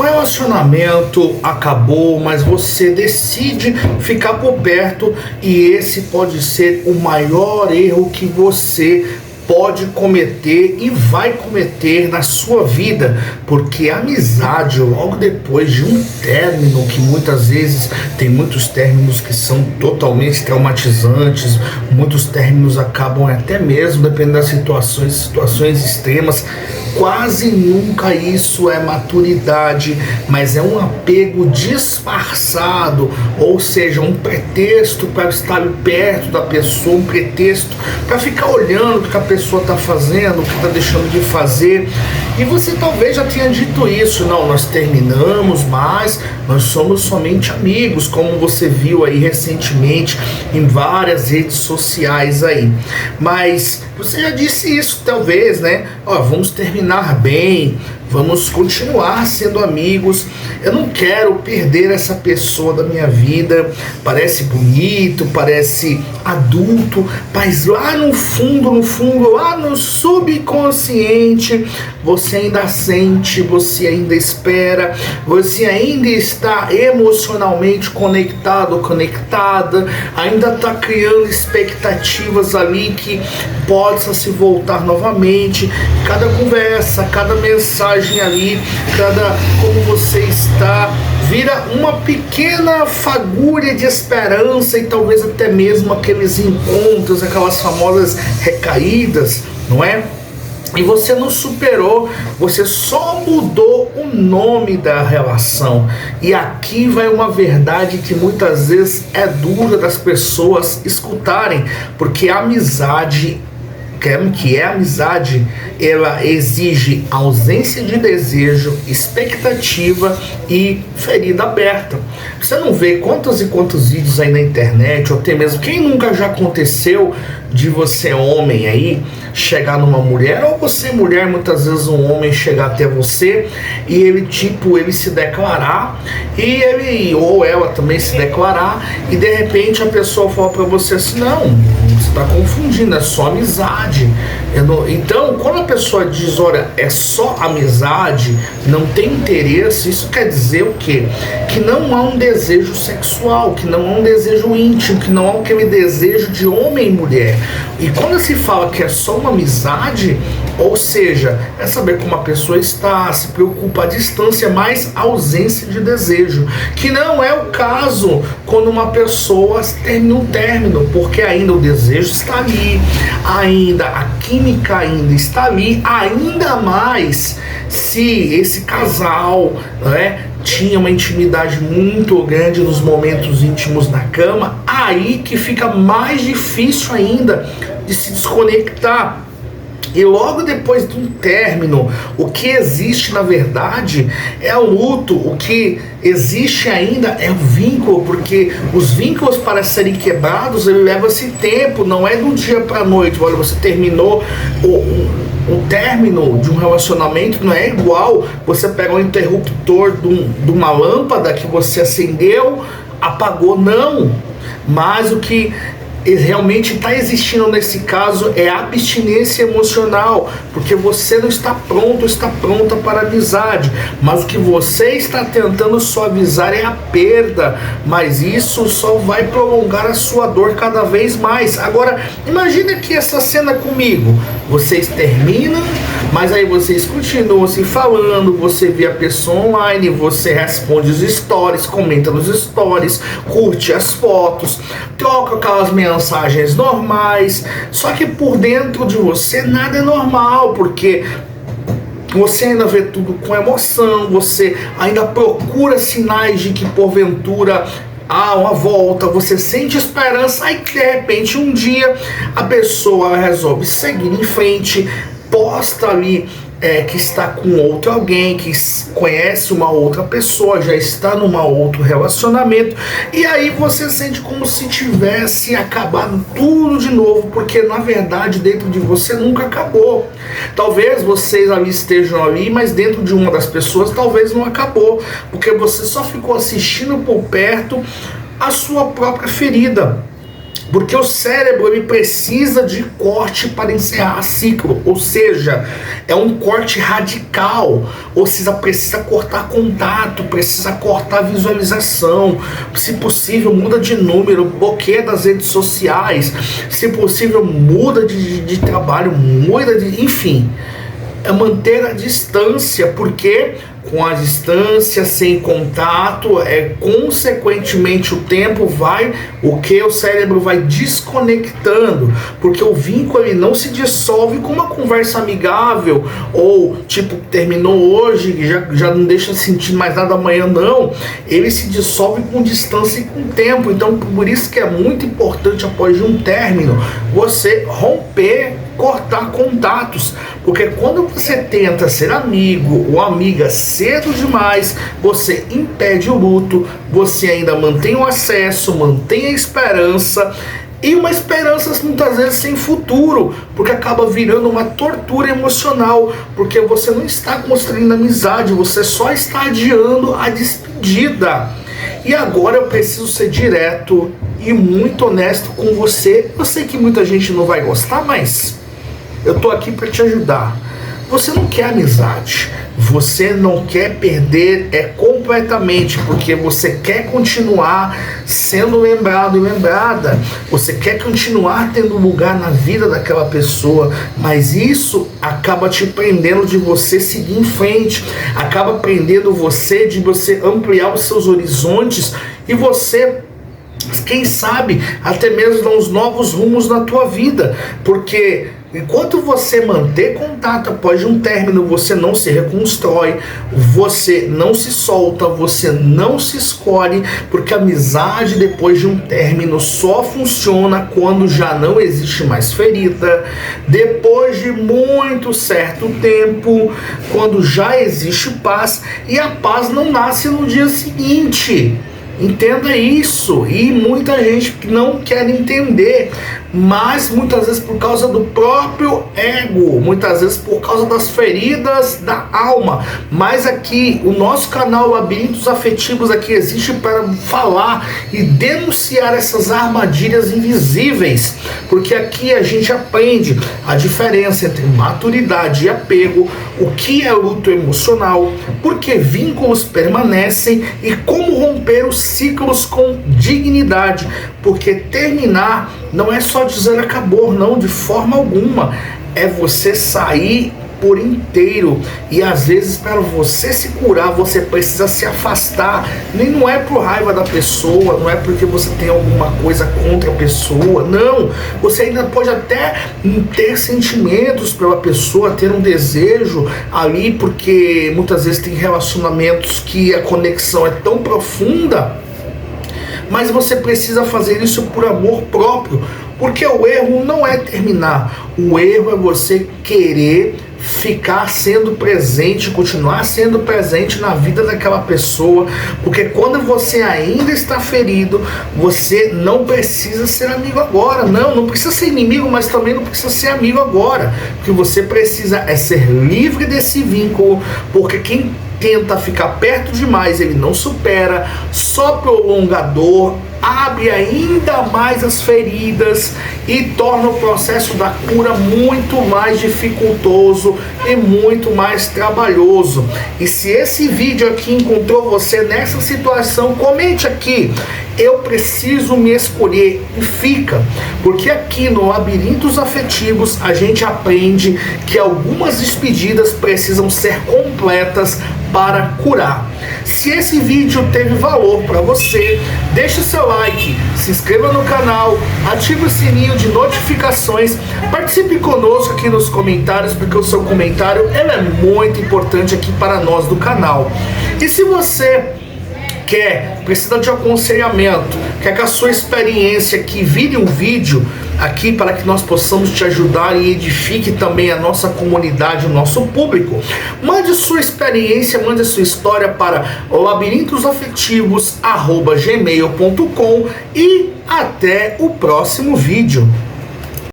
O relacionamento acabou, mas você decide ficar por perto, e esse pode ser o maior erro que você pode cometer e vai cometer na sua vida, porque a amizade, logo depois de um término, que muitas vezes tem muitos términos que são totalmente traumatizantes, muitos términos acabam até mesmo, dependendo das situações extremas. Quase nunca isso é maturidade, mas é um apego disfarçado, ou seja, um pretexto para estar perto da pessoa, um pretexto para ficar olhando o que a pessoa está fazendo, o que está deixando de fazer. E você talvez já tenha dito isso: não, nós terminamos, mas nós somos somente amigos, como você viu aí recentemente em várias redes sociais aí. Mas você já disse isso talvez, né? Ó, vamos terminar bem, vamos continuar sendo amigos, eu não quero perder essa pessoa da minha vida. Parece bonito, parece adulto, mas lá no fundo, lá no subconsciente, você ainda sente, você ainda espera, você ainda está emocionalmente conectado, conectada, ainda está criando expectativas ali que possa se voltar novamente. Cada conversa, cada mensagem ali, cada como você está, vira uma pequena fagulha de esperança, e talvez até mesmo aqueles encontros, aquelas famosas recaídas, não é? E você não superou, você só mudou o nome da relação. E aqui vai uma verdade que muitas vezes é dura das pessoas escutarem, porque a amizade, que é amizade, ela exige ausência de desejo, expectativa e ferida aberta. Você não vê quantos e quantos vídeos aí na internet, ou até mesmo quem nunca já aconteceu de você, homem aí, chegar numa mulher, ou você, mulher, muitas vezes um homem chegar até você e ele se declarar, e ele ou ela também se declarar, e de repente a pessoa fala pra você assim: não, você tá confundindo, é só amizade. Então, quando a pessoa diz, olha, é só amizade, não tem interesse, isso quer dizer o quê? Que não há um desejo sexual, que não há um desejo íntimo, que não há aquele desejo de homem e mulher. E quando se fala que é só uma amizade, ou seja, é saber como a pessoa está, se preocupa à distância, mas ausência de desejo, que não é o caso quando uma pessoa termina um término, porque ainda o desejo está ali, ainda a química ainda está ali, ainda mais se esse casal, né, tinha uma intimidade muito grande nos momentos íntimos na cama, aí que fica mais difícil ainda de se desconectar. E logo depois de um término, o que existe na verdade é o luto, o que existe ainda é o vínculo, porque os vínculos, para serem quebrados, ele leva-se tempo, não é do dia para a noite. Olha, você terminou o término de um relacionamento, não é igual você pegar um interruptor de uma lâmpada que você acendeu, apagou, não. Mas o que realmente está existindo nesse caso é abstinência emocional, porque você não está pronto, está pronta para a amizade, mas o que você está tentando suavizar é a perda, mas isso só vai prolongar a sua dor cada vez mais. Agora, imagina que essa cena comigo, vocês terminam, mas aí vocês continuam se falando, você vê a pessoa online, você responde os stories, comenta nos stories, curte as fotos, troca aquelas mensagens normais, só que por dentro de você nada é normal, porque você ainda vê tudo com emoção, você ainda procura sinais de que porventura há uma volta, você sente esperança, aí de repente um dia a pessoa resolve seguir em frente, posta ali que está com outro alguém, que conhece uma outra pessoa, já está num outro relacionamento, e aí você sente como se tivesse acabado tudo de novo, porque na verdade dentro de você nunca acabou. Talvez vocês ali estejam ali, mas dentro de uma das pessoas talvez não acabou, porque você só ficou assistindo por perto a sua própria ferida. Porque o cérebro ele precisa de corte para encerrar ciclo, ou seja, é um corte radical, ou seja, precisa cortar contato, precisa cortar visualização, se possível muda de número, bloqueia das redes sociais, se possível muda de trabalho, muda de, enfim, é manter a distância, porque com a distância, sem contato, consequentemente o tempo vai, o cérebro vai desconectando, porque o vínculo ele não se dissolve com uma conversa amigável, ou tipo, terminou hoje, já não deixa sentir mais nada amanhã, não, ele se dissolve com distância e com tempo. Então por isso que é muito importante, após um término, você romper, cortar contatos, porque quando você tenta ser amigo ou amiga cedo demais, você impede o luto, você ainda mantém o acesso, mantém a esperança, e uma esperança muitas vezes sem futuro, porque acaba virando uma tortura emocional, porque você não está construindo amizade, você só está adiando a despedida. E agora eu preciso ser direto e muito honesto com você. Eu sei que muita gente não vai gostar, mas eu tô aqui para te ajudar. Você não quer amizade, você não quer perder completamente, porque você quer continuar sendo lembrado e lembrada, você quer continuar tendo lugar na vida daquela pessoa, mas isso acaba te prendendo de você seguir em frente, acaba prendendo você de você ampliar os seus horizontes e você, quem sabe, até mesmo dar uns novos rumos na tua vida, porque enquanto você manter contato após um término, você não se reconstrói, você não se solta, você não se escolhe, porque a amizade depois de um término só funciona quando já não existe mais ferida, depois de muito certo tempo, quando já existe paz, e a paz não nasce no dia seguinte. Entenda isso, e muita gente não quer entender, mas muitas vezes por causa do próprio ego, muitas vezes por causa das feridas da alma. Mas aqui, o nosso canal Labirintos Afetivos aqui existe para falar e denunciar essas armadilhas invisíveis, porque aqui a gente aprende a diferença entre maturidade e apego, o que é luto emocional, porque vínculos permanecem e como romper os ciclos com dignidade, porque terminar não é só dizer acabou, não, de forma alguma, é você sair por inteiro, e às vezes para você se curar você precisa se afastar, nem não é por raiva da pessoa, não é porque você tem alguma coisa contra a pessoa, não, você ainda pode até ter sentimentos pela pessoa, ter um desejo ali, porque muitas vezes tem relacionamentos que a conexão é tão profunda, mas você precisa fazer isso por amor próprio, porque o erro não é terminar, o erro é você querer ficar sendo presente, continuar sendo presente na vida daquela pessoa, porque quando você ainda está ferido, você não precisa ser amigo agora, não precisa ser inimigo, mas também não precisa ser amigo agora, o que você precisa é ser livre desse vínculo, porque quem tenta ficar perto demais, ele não supera, só prolonga a dor, abre ainda mais as feridas e torna o processo da cura muito mais dificultoso e muito mais trabalhoso. E se esse vídeo aqui encontrou você nessa situação, comente aqui, eu preciso me escolher, e fica, porque aqui no Labirintos Afetivos a gente aprende que algumas despedidas precisam ser completas para curar. Se esse vídeo teve valor para você, deixe seu like, se inscreva no canal, ative o sininho de notificações, participe conosco aqui nos comentários, porque o seu comentário é muito importante aqui para nós do canal. E se você precisa de aconselhamento, quer que a sua experiência aqui vire um vídeo aqui para que nós possamos te ajudar e edifique também a nossa comunidade, o nosso público, mande sua experiência, mande sua história para labirintosafetivos@gmail.com e até o próximo vídeo.